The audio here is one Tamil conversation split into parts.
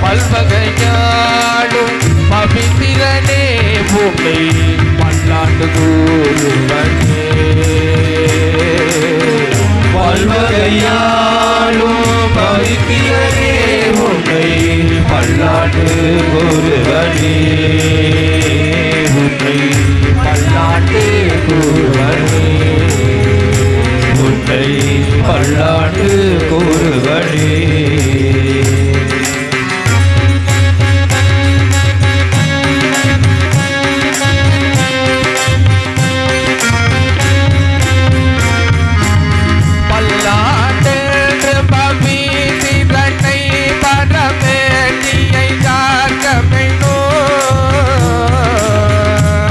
பல்வகையாடும் பவித்திரனே உம்மை பல்லாண்டு கூறுவனே. பல்வகையாடும் பவித்திரனே உம்மை பல்லாண்டு கூறுவனே. உம்மை பல்லாண்டு கூறுவனே. உன்னை பல்லாண்டு கூறுவனே.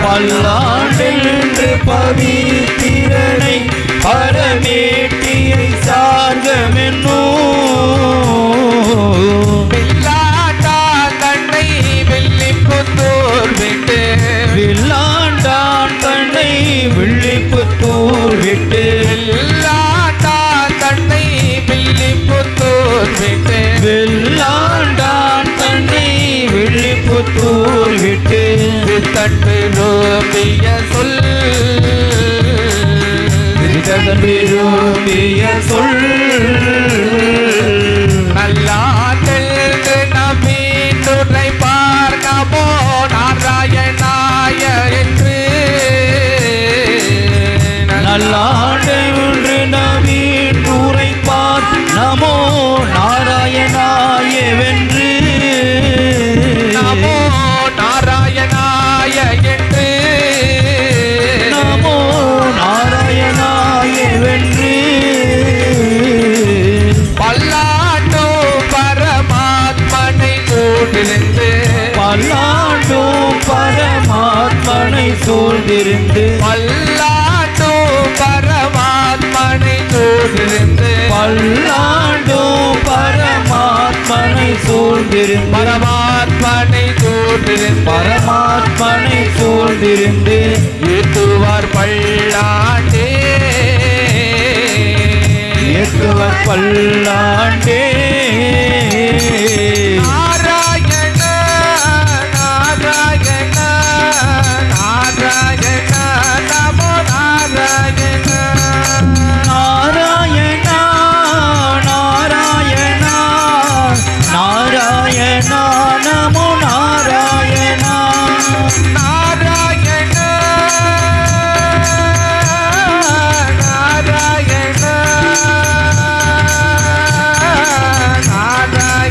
பல்லாண்டென்று பவித்திரனை பரமேட்டியை சார்கமென்னோ. வில்லாண்டான் தன்னை வில்லிபுத்தூர் விட்டு. வில்லாண்டான் தன்னை வில்லிபுத்தூர் விட்டு. வில்லாண்டான் தன்னை வில்லிபுத்தூர் விட்டு. வில்லாண்டான் தன்னை வில்லிபுத்தூர் விட்டு. விரும்பிய சொல். விரும்பிய சொல். நல்லாண்டென்று நம்பீட்டுரை பார் நமோ நாராயணாய என்று. நல்லாண்டென்று நம்பீட்டுரை பார் நமோ நாராயணாய வென்று. நமோ நாராயணாய என்று. நமோ நாராயணாய வென்று. பல்லாண்டு பரமாத்மனை சூழ்ந்திருந்து. பல்லாண்டு பரமாத்மனை சூழ்ந்திருந்து. பல்லாண்டு பரமாத்மனை சூழ்ந்திருந்து. பல்லாண்டு பரமாத்மனை சூழ்ந்திருந்து. பரமாத்மனை சூழ்ந்திருந்து. பரமாத்மனை சூழ்ந்திருந்து. ஏத்துவார் பல்லாண்டே. ஏத்துவார் பல்லாண்டே.